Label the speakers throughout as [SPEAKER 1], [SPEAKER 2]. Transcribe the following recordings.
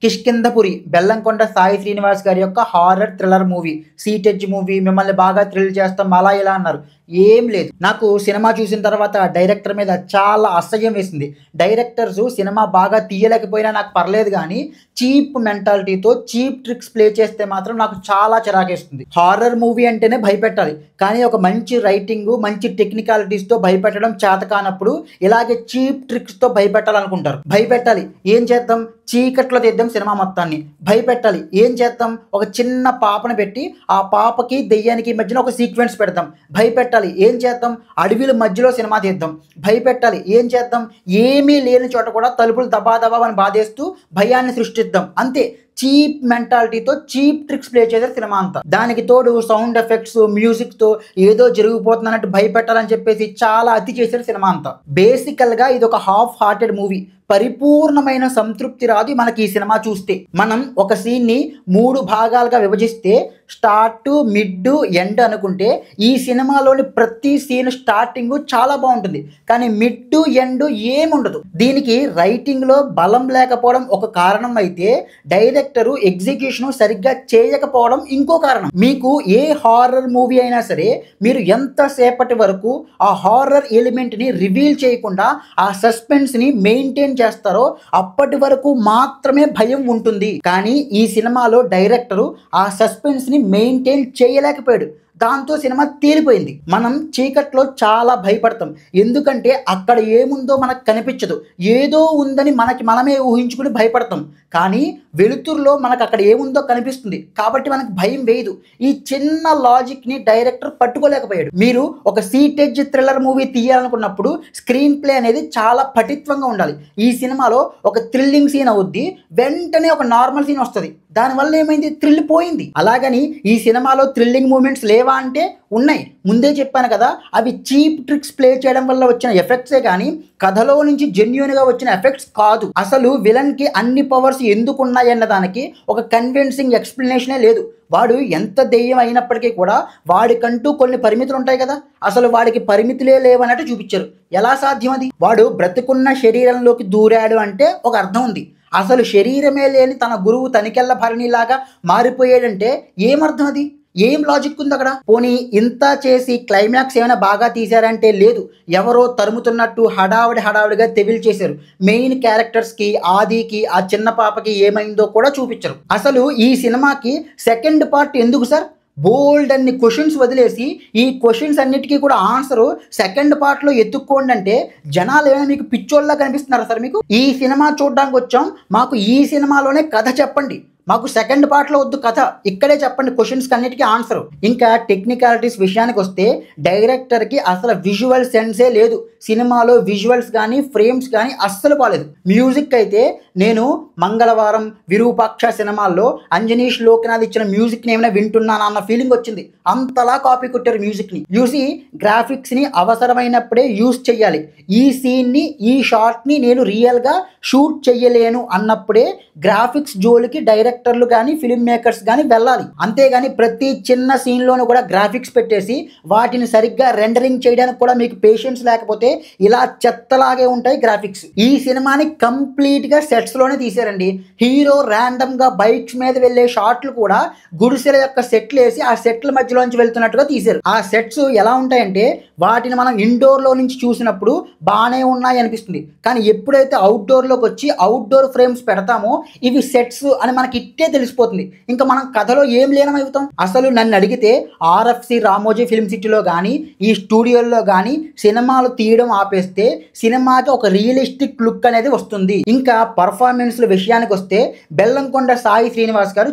[SPEAKER 1] కిష్కింధపురి బెల్లంకొండ సాయి శ్రీనివాస్ గారి యొక్క horror thriller movie, seat edge movie, మిమ్మల్ని బాగా థ్రిల్ చేస్తాం అలా ఇలా అన్నారు. ఏం లేదు. నాకు సినిమా చూసిన తర్వాత డైరెక్టర్ మీద చాలా అసహ్యం వేసింది. డైరెక్టర్స్ సినిమా బాగా తీయలేకపోయినా నాకు పర్లేదు, కానీ చీప్ మెంటాలిటీతో చీప్ ట్రిక్స్ ప్లే చేస్తే మాత్రం నాకు చాలా చిరాకేస్తుంది. హారర్ మూవీ అంటేనే భయపెట్టాలి, కానీ ఒక మంచి రైటింగ్, మంచి టెక్నికాలిటీస్తో భయపెట్టడం చేత కానప్పుడు ఇలాగే చీప్ ట్రిక్స్తో భయపెట్టాలనుకుంటారు. భయపెట్టాలి, ఏం చేద్దాం? చీకట్లో తెద్దాం సినిమా మొత్తాన్ని. భయపెట్టాలి, ఏం చేద్దాం? ఒక చిన్న పాపను పెట్టి ఆ పాపకి దెయ్యానికి మధ్యన ఒక సీక్వెన్స్ పెడతాం. భయపెట్టాలి, ఏం చేద్దాం? అడవిల మధ్యలో సినిమా తీద్దాం. భయపెట్టాలి, ఏం చేద్దాం? ఏమీ లేని చోట కూడా తలుపులు దబా దబా అని బాధేస్తూ భయాన్ని సృష్టిద్దాం. అంతే. చీప్ మెంటాలిటీతో చీప్ ట్రిక్స్ ప్లే చేశారు సినిమా అంతా. దానికి తోడు సౌండ్ ఎఫెక్ట్స్, మ్యూజిక్తో ఏదో జరిగిపోతుంది అన్నట్టు భయపెట్టాలని చెప్పేసి చాలా అతి చేశారు సినిమా అంతా. బేసికల్గా ఇది ఒక హాఫ్ హార్టెడ్ మూవీ. పరిపూర్ణమైన సంతృప్తి రాదు మనకి ఈ సినిమా చూస్తే. మనం ఒక సీన్ని 3 భాగాలుగా విభజిస్తే స్టార్ట్, మిడ్, ఎండ్ అనుకుంటే ఈ సినిమాలోని ప్రతి సీన్ స్టార్టింగ్ చాలా బాగుంటుంది, కానీ మిడ్, ఎండ్ ఏముండదు. దీనికి రైటింగ్లో బలం లేకపోవడం ఒక కారణం అయితే, డైరెక్టరు ఎగ్జిక్యూషన్ సరిగ్గా చేయకపోవడం ఇంకో కారణం. మీకు ఏ హారర్ మూవీ అయినా సరే మీరు ఎంతసేపటి వరకు ఆ హారర్ ఎలిమెంట్ని రివీల్ చేయకుండా ఆ సస్పెన్స్ని మెయింటైన్ చేస్తారో అప్పటి వరకు మాత్రమే భయం ఉంటుంది. కానీ ఈ సినిమాలో డైరెక్టరు ఆ సస్పెన్స్ని మెయింటైన్ చేయలేకపోయాడు. దాంతో సినిమా తేలిపోయింది. మనం చీకట్లో చాలా భయపడతాం, ఎందుకంటే అక్కడ ఏముందో మనకు కనిపించదు. ఏదో ఉందని మనమే ఊహించుకుని భయపడతాం. కానీ వెలుతురులో మనకు అక్కడ ఏముందో కనిపిస్తుంది, కాబట్టి మనకు భయం వేయదు. ఈ చిన్న లాజిక్ని డైరెక్టర్ పట్టుకోలేకపోయాడు. మీరు ఒక seat edge thriller movie తీయాలనుకున్నప్పుడు screen play అనేది చాలా పటిత్వంగా ఉండాలి. ఈ సినిమాలో ఒక థ్రిల్లింగ్ సీన్ అవుద్ది, వెంటనే ఒక నార్మల్ సీన్ వస్తుంది. దానివల్ల ఏమైంది? థ్రిల్ పోయింది. అలాగని ఈ సినిమాలో థ్రిల్లింగ్ మూమెంట్స్ లేవా అంటే ఉన్నాయి. ముందే చెప్పాను కదా, అవి చీప్ ట్రిక్స్ ప్లే చేయడం వల్ల వచ్చిన ఎఫెక్ట్సే కానీ కథలో నుంచి జెన్యూన్గా వచ్చిన ఎఫెక్ట్స్ కాదు. అసలు విలన్కి అన్ని పవర్స్ ఎందుకు ఉన్నాయన్న దానికి ఒక కన్విన్సింగ్ ఎక్స్ప్లెనేషనే లేదు. వాడు ఎంత దెయ్యం అయినప్పటికీ కూడా వాడికంటూ కొన్ని పరిమితులు ఉంటాయి కదా, అసలు వాడికి పరిమితులే లేవన్నట్టు చూపించారు. ఎలా సాధ్యం అది? వాడు బ్రతుకున్న శరీరంలోకి దూరాడు అంటే ఒక అర్థం ఉంది. అసలు శరీరమే లేని తన గురువు తనికెళ్ళ భరణిలాగా మారిపోయాడంటే ఏమర్థం? అది ఏం లాజిక్ ఉంది అక్కడ? పోనీ ఇంత చేసి క్లైమాక్స్ ఏమైనా బాగా తీశారంటే లేదు. ఎవరో తరుముతున్నట్టు హడావిడిగా తెవిల్ చేశారు. మెయిన్ క్యారెక్టర్స్కి, ఆదికి, ఆ చిన్న పాపకి ఏమైందో కూడా చూపించరు. అసలు ఈ సినిమాకి సెకండ్ పార్ట్ ఎందుకు సార్? బోల్డ్ అన్ని క్వశ్చన్స్ వదిలేసి ఈ క్వశ్చన్స్ అన్నిటికీ కూడా ఆన్సరు సెకండ్ పార్ట్లో ఎత్తుక్కోండి అంటే జనాలు ఏమైనా మీకు పిచ్చోళ్ళ కనిపిస్తున్నారా సార్? మీకు ఈ సినిమా చూడడానికి వచ్చాం, మాకు ఈ సినిమాలోనే కథ చెప్పండి, మాకు సెకండ్ పార్ట్లో వద్దు కథ, ఇక్కడే చెప్పండి క్వశ్చన్స్ అన్నిటికీ ఆన్సర్. ఇంకా టెక్నికాలిటీస్ విషయానికి వస్తే డైరెక్టర్కి అసలు విజువల్ సెన్సే లేదు. సినిమాలో విజువల్స్ కానీ ఫ్రేమ్స్ కానీ అస్సలు బాలేదు. మ్యూజిక్ అయితే నేను మంగళవారం, విరూపాక్ష సినిమాల్లో అంజనీష్ లోక్నాథ్ ఇచ్చిన మ్యూజిక్ని ఏమైనా వింటున్నాను అన్న ఫీలింగ్ వచ్చింది. అంతలా కాపీ కొట్టారు మ్యూజిక్ని. చూసి గ్రాఫిక్స్ని అవసరమైనప్పుడే యూజ్ చెయ్యాలి. ఈ సీన్ని, ఈ షాట్ని నేను రియల్గా షూట్ చెయ్యలేను అన్నప్పుడే గ్రాఫిక్స్ జోలికి డైరెక్టర్లు కానీ ఫిల్మ్ మేకర్స్ కానీ వెళ్ళాలి. అంతేగాని ప్రతి చిన్న సీన్లోనూ కూడా గ్రాఫిక్స్ పెట్టేసి వాటిని సరిగ్గా రెండరింగ్ చేయడానికి కూడా మీకు పేషెన్స్ లేకపోతే ఇలా చెత్తలాగే ఉంటాయి గ్రాఫిక్స్. ఈ సినిమాని కంప్లీట్గా సెట్స్లోనే తీశారండి. హీరో ర్యాండమ్గా బైక్స్ మీద వెళ్ళే షాట్లు కూడా గుడిసెల యొక్క సెట్లు వేసి ఆ సెట్ల మధ్యలోంచి వెళ్తున్నట్టుగా తీశారు. ఆ సెట్స్ ఎలా ఉంటాయంటే వాటిని మనం ఇండోర్లో నుంచి చూసినప్పుడు బాగానే ఉన్నాయి అనిపిస్తుంది, కానీ ఎప్పుడైతే అవుట్డోర్లోకి వచ్చి అవుట్డోర్ ఫ్రేమ్స్ పెడతామో ఇవి సెట్స్ అని మనకి ఇట్టే తెలిసిపోతుంది. ఇంకా మనం కథలో ఏం లీనమవుతాం? అసలు నన్ను అడిగితే ఆర్ఎఫ్సి రామోజీ ఫిల్మ్ సిటీలో కానీ ఈ స్టూడియోల్లో కానీ సినిమాలు తీయడం ఆపేస్తే సినిమాకి ఒక రియలిస్టిక్ లుక్ అనేది వస్తుంది. ఇంకా పర్ఫార్మెన్స్ల విషయానికి వస్తే బెల్లంకొండ సాయి శ్రీనివాస్ గారు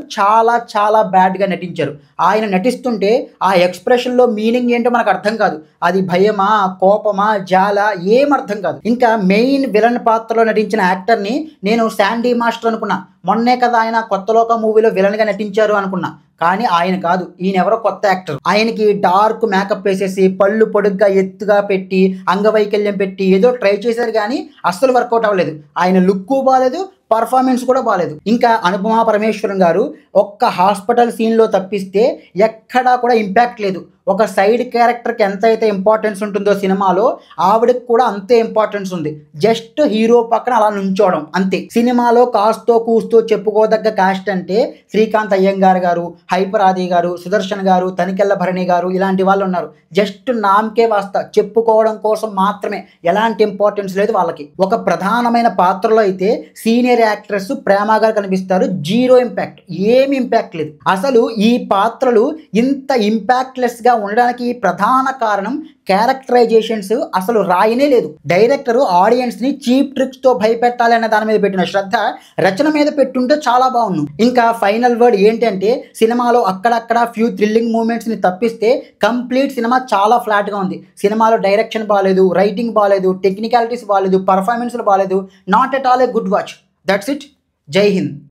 [SPEAKER 1] చాలా బ్యాడ్గా నటించారు. ఆయన నటిస్తుంటే ఆ ఎక్స్ప్రెషన్లో మీనింగ్ ఏంటో మనకు అర్థం కాదు. అది భయమా, కోపమా, జాల ఏం అర్థం కాదు. ఇంకా మెయిన్ విలన్ పాత్రలో నటించిన యాక్టర్ని నేను శాండీ మాస్టర్ అనుకున్నా. మొన్నే కదా ఆయన కొత్త లోక మూవీలో విలన్గా నటించారు అనుకున్నా, కానీ ఆయన కాదు. ఈయన ఎవరో కొత్త యాక్టర్. ఆయనకి డార్క్ మేకప్ వేసేసి పళ్ళు పొడుగ్గా ఎత్తుగా పెట్టి అంగవైకల్యం పెట్టి ఏదో ట్రై చేశారు, కానీ అస్సలు వర్కౌట్ అవ్వలేదు. ఆయన లుక్ బాగాలేదు, పర్ఫార్మెన్స్ కూడా బాలేదు. ఇంకా అనుపమ పరమేశ్వరన్ గారు ఒక్క హాస్పిటల్ సీన్లో తప్పిస్తే ఎక్కడా కూడా ఇంపాక్ట్ లేదు. ఒక సైడ్ క్యారెక్టర్కి ఎంత అయితే ఇంపార్టెన్స్ ఉంటుందో సినిమాలో ఆవిడకి కూడా అంతే ఇంపార్టెన్స్ ఉంది. జస్ట్ హీరో పక్కన అలా నుంచోవడం అంతే. సినిమాలో కాస్తో కూస్తో చెప్పుకోదగ్గ కాస్ట్ అంటే శ్రీకాంత్ అయ్యంగార్ గారు, హైపర్ ఆది గారు, సుదర్శన్ గారు, తనికెళ్ళ భరణి గారు ఇలాంటి వాళ్ళు ఉన్నారు. జస్ట్ నామకే వాస్తా చెప్పుకోవడం కోసం మాత్రమే, ఎలాంటి ఇంపార్టెన్స్ లేదు వాళ్ళకి. ఒక ప్రధానమైన పాత్రలో అయితే సీనియర్ యాక్ట్రెస్ ప్రేమ గారు కనిపిస్తారు. జీరో ఇంపాక్ట్, ఏమి ఇంపాక్ట్ లేదు. అసలు ఈ పాత్రలు ఇంత ఇంపాక్ట్లెస్ గా ఉండడానికి ప్రధాన కారణం క్యారెక్టరైజేషన్స్ అసలు రాయనే లేదు. డైరెక్టర్ ఆడియన్స్ ని చీప్ ట్రిక్స్ తో భయపెట్టాలి అనే దాని మీద పెట్టిన శ్రద్ధ రచన మీద పెట్టుంటే చాలా బాగుండు. ఇంకా ఫైనల్ వర్డ్ ఏంటంటే సినిమాలో అక్కడక్కడ ఫ్యూ థ్రిల్లింగ్ మూమెంట్స్ ని తప్పిస్తే కంప్లీట్ సినిమా చాలా ఫ్లాట్ గా ఉంది. సినిమాలో డైరెక్షన్ బాగాలేదు, రైటింగ్ బాగాలేదు, టెక్నికాలిటీస్ బాగాలేదు, పర్ఫార్మెన్స్లు బాగాలేదు. Not at all a good watch. That's it. జై హింద్.